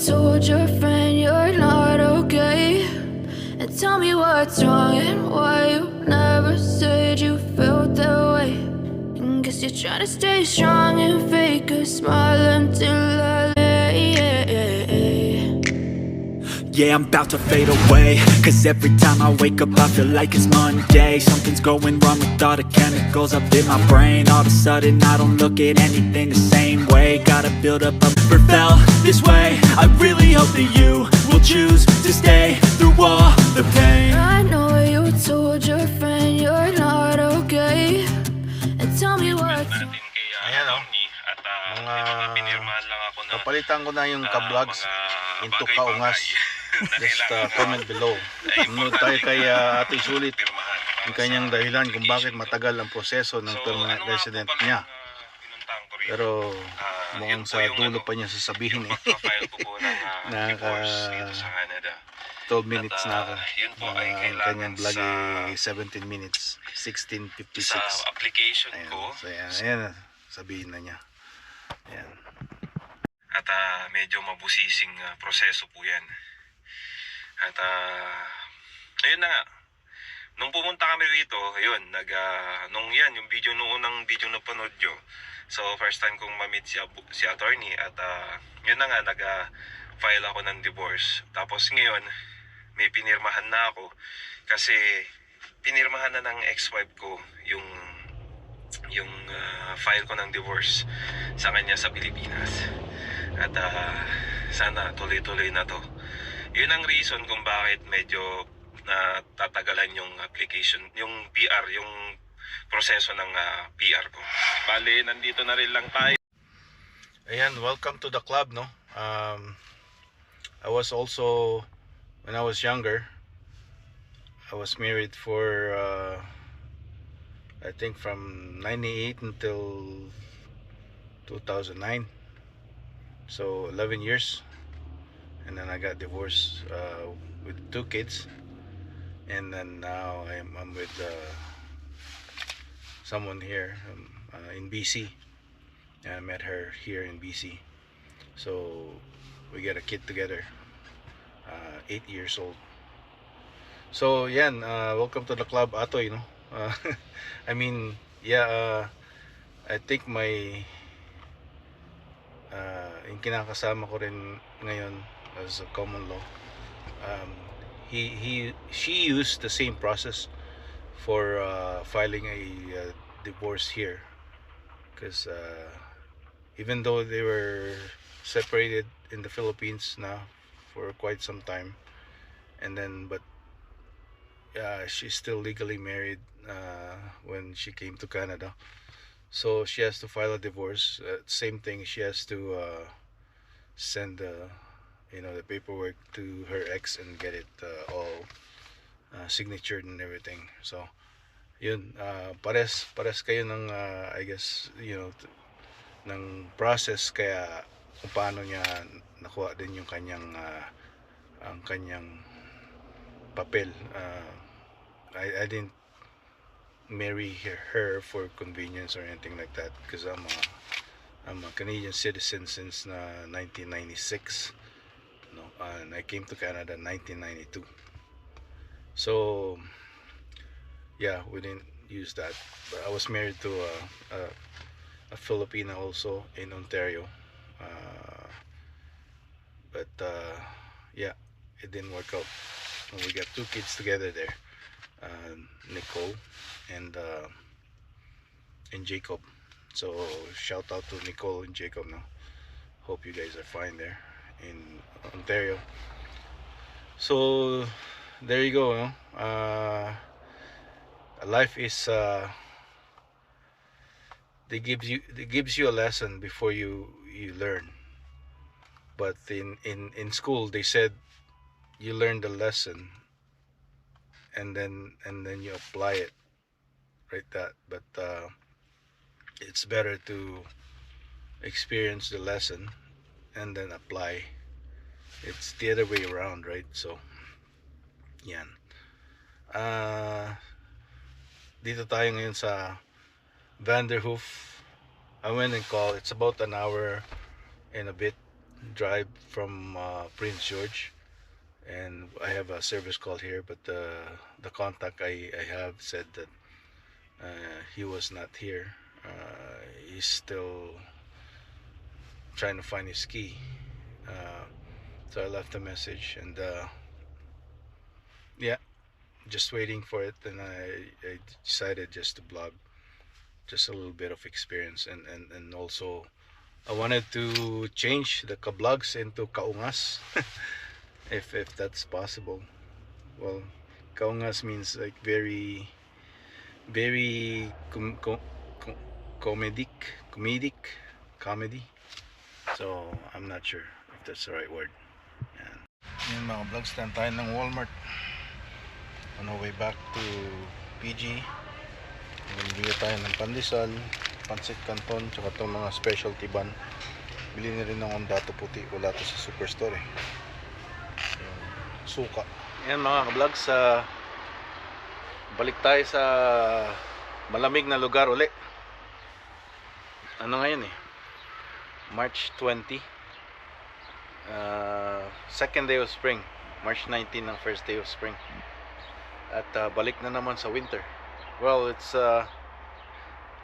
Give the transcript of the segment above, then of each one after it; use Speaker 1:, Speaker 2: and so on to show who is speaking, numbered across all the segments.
Speaker 1: told your friend you're not okay? And tell me what's wrong and why you never said you felt that way. And guess you're trying to stay strong and fake a smile until I lay.
Speaker 2: Yeah, I'm about to fade away, cause every time I wake up I feel like it's Monday. Something's going wrong with all the chemicals up in my brain. All of a sudden I don't look at anything the same way. Gotta build up, I've never felt this way. I really hope that you will choose to stay through all the pain.
Speaker 1: I know you told your friend you're not okay. And tell me what's
Speaker 3: natin kay
Speaker 4: Ayan, oh.
Speaker 3: Atty. At
Speaker 4: Mga
Speaker 3: may mga pinirmahan lang ako na
Speaker 4: Kapalitan ko na yung ka-vlogs into
Speaker 3: bagay-bagay
Speaker 4: kaungas.
Speaker 3: na
Speaker 4: Just
Speaker 3: kailangan
Speaker 4: comment below. Manood tayo kay Ate Sulit
Speaker 3: pirmahan para
Speaker 4: yung kanyang
Speaker 3: sa
Speaker 4: dahilan kung bakit
Speaker 3: application ko.
Speaker 4: matagal ang proseso ng
Speaker 3: So,
Speaker 4: permanent
Speaker 3: ano nga po
Speaker 4: resident
Speaker 3: pala
Speaker 4: niya.
Speaker 3: ang, pinuntahan ko rito?
Speaker 4: Pero
Speaker 3: Yun
Speaker 4: mukhang
Speaker 3: po
Speaker 4: sa
Speaker 3: yung
Speaker 4: dulo
Speaker 3: ano,
Speaker 4: pa niya sasabihin
Speaker 3: yung
Speaker 4: eh.
Speaker 3: pagpa-file ko po ng
Speaker 4: Naka-
Speaker 3: divorce dito sa Canada.
Speaker 4: 12 minutes
Speaker 3: At,
Speaker 4: na ako.
Speaker 3: yun po ay
Speaker 4: Ang
Speaker 3: kailangan
Speaker 4: kanyang vlog
Speaker 3: sa,
Speaker 4: ay 17 minutes. 16:56.
Speaker 3: sa application
Speaker 4: Ayan.
Speaker 3: ko.
Speaker 4: So ayan, sabihin na niya. Ayan.
Speaker 3: At medyo mabusising proseso po yan. At ayun na nga. Nung pumunta kami rito, ayun, nung yan, yung video, noong unang video na panood nyo. So, first time kong ma-meet si attorney at yun na nga, nag-file ako ng divorce. Tapos ngayon, may pinirmahan na ako kasi pinirmahan na ng ex-wife ko yung file ko ng divorce sa kanya sa Pilipinas. At sana tuloy-tuloy na to. Yun ang reason kung bakit medyo natatagalan yung application, yung PR, yung proseso ng PR ko. Bale, nandito na rin lang tayo.
Speaker 4: Ayan, welcome to the club, no? I was also, when I was younger, I was married for, I think from 98 until 2009. So 11 years. And then I got divorced with 2 kids. And then now I'm with someone here in BC. I met her here in BC. So we got a kid together, 8 years old. So yan, welcome to the club, Atoy, no? I mean, yeah, I think my yung kinakasama ko rin ngayon as a common law, she used the same process for filing a divorce here, because even though they were separated in the Philippines now for quite some time, and then but she's still legally married when she came to Canada, so she has to file a divorce. Same thing, she has to send the paperwork to her ex and get it all signatured and everything. So yun, pares kayo ng I guess ng process, kaya kung paano niya nakuha din yung kanyang ang kanyang papel. I didn't marry her for convenience or anything like that, because I'm a Canadian citizen since 1996, and I came to Canada in 1992. So yeah, we didn't use that. But I was married to a Filipina also in Ontario, but yeah, it didn't work out. We got 2 kids together there, Nicole and Jacob. So shout out to Nicole and Jacob now. Hope you guys are fine there in Ontario. So there you go, no? Life is it gives you a lesson before you learn. But in school they said you learn the lesson and then you apply it, right? That, but it's better to experience the lesson and then apply. It's the other way around, right? So yan. Dito tayo ngayon sa Vanderhoof. I went and called. It's about an hour and a bit drive from Prince George, and I have a service call here, but the contact I have said that he was not here. He's still trying to find his key. So I left a message, and yeah, just waiting for it. And I decided just to blog just a little bit of experience, and also I wanted to change the kablogs into kaungas, if that's possible. Well, kaungas means like very comedy. So I'm not sure if that's the right word. Yan. Yan mga vlogs, stand tayo ng Walmart on our way back to PG. Bili tayo ng pandesal, pancit canton, tsaka itong mga specialty bun. Bili na rin ng ondato puti, wala to sa superstore eh. Yung suka. Yan mga vlogs, balik tayo sa malamig na lugar uli. Ano ngayon eh, March 20, second day of spring. March 19 ang first day of spring. At balik na naman sa winter. Well, it's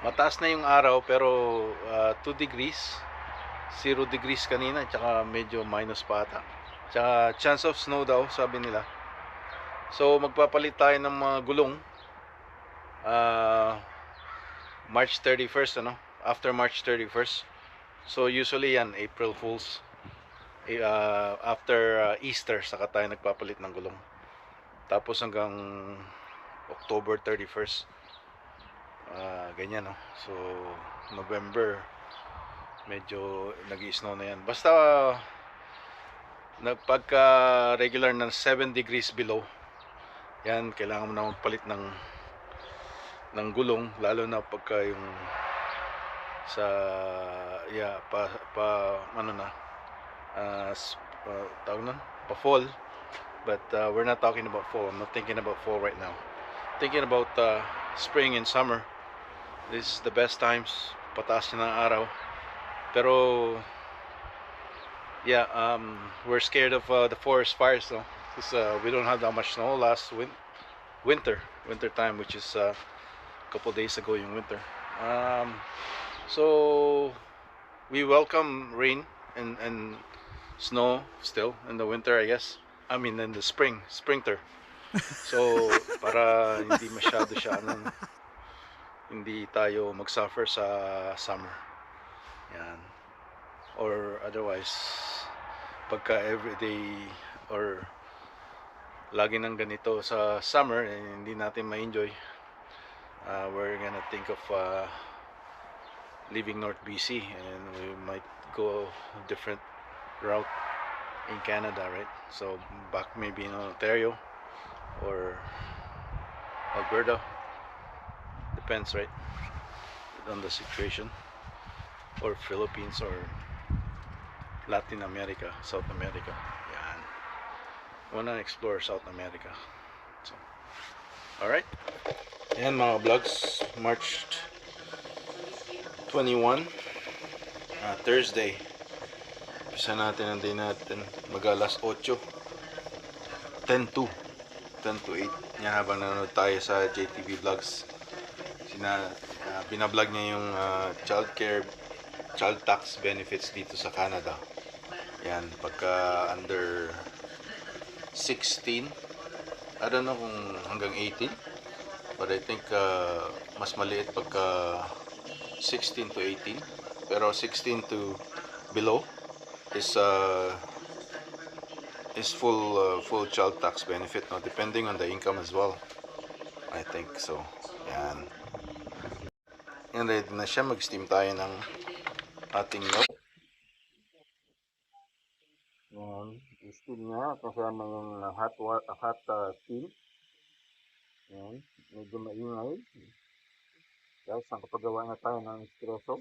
Speaker 4: mataas na yung araw, pero 2 degrees, 0 degrees kanina, tsaka medyo minus pa ata. Tsaka chance of snow daw, sabi nila. So magpapalit tayo ng mga gulong March 31st, ano? After March 31st. So usually yan, April Fools. After Easter, saka tayo nagpapalit ng gulong. Tapos hanggang October 31st. Ganyan, no? So November, medyo nag-i-snow na yan. Basta pagka regular ng 7 degrees below, yan, kailangan mo na magpalit ng gulong, lalo na pagka yung sa ano na tawag nun, pa fall. But we're not talking about fall. I'm not thinking about fall right now. Thinking about spring and summer. This is the best times. Pataas na ng araw. Pero yeah, we're scared of the forest fires, though, because we don't have that much snow last winter time, which is a couple days ago yung winter. So we welcome rain and snow still in the winter, I guess. I mean in the springter. So para hindi masyado siya hindi tayo magsuffer sa summer. Yan. Or otherwise, pagka everyday or lagi nang ganito sa summer, hindi natin ma-enjoy, we're gonna think of leaving North BC, and we might go a different route in Canada, right? So back maybe in Ontario or Alberta, depends, right, on the situation, or Philippines or Latin America, South America. Yan. Wanna explore South America. So, alright. Ayan mga vlogs, March 21, Thursday. Umpisa natin ang day natin mag-alas 8, 10 to 8. Yan, habang nanonood tayo sa JTV Vlogs. Binablog niya yung child tax benefits dito sa Canada. Yan, pagka under 16, I don't know kung hanggang 18, but I think mas maliit pagka 16 to 18, pero 16 to below is full child tax benefit, no, depending on the income as well, I think. So yan, ready na siya. Mag-steam tayo ng ating milk. Yan, steam niya kasama yung hot steam. Yan, medyo maingay. Guys, nakapagawa na tayo ng espresso.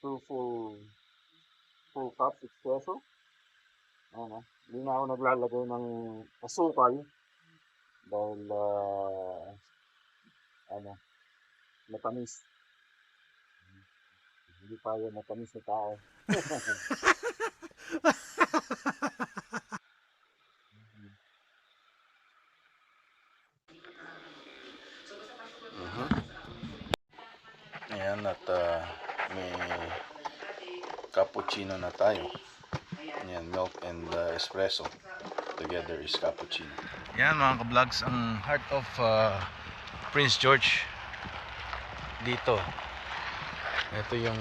Speaker 4: 2 full cups espresso. Ano, hindi na ako naglalagay ng asukal dahil matamis. Hindi tayo matamis na tao. Cappuccino na tayo. Yan, milk and espresso. Together is cappuccino. Yan mga ka-vlogs, ang heart of Prince George dito. Ito yung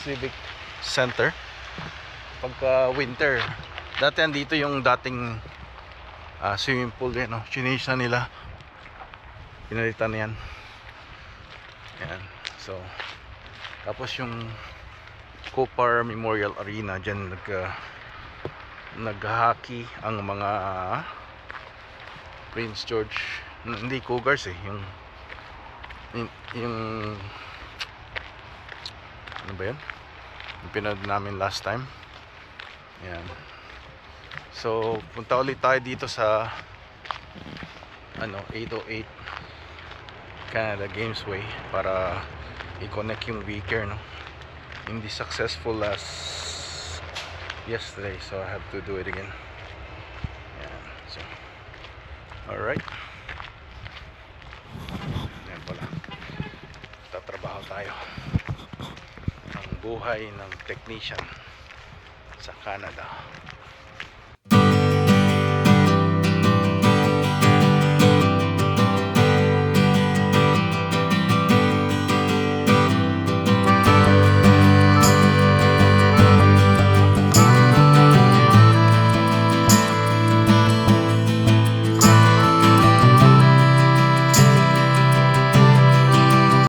Speaker 4: Civic Center. Pagka winter, dati andito yung dating swimming pool yan, no? Change na nila. Pinalitan na yan. Yan. So, tapos yung Copar Memorial Arena, dyan nag-hockey ang mga Prince George, hindi Cougars yung ano ba yun, yung pinanood namin last time. Yan. So punta ulit tayo dito sa 808 Canada Gamesway para i-connect yung weaker, no? Hindi successful as yesterday, so I have to do it again. Yan. So alright, yan pala, tatrabaho tayo ang buhay ng technician sa Canada.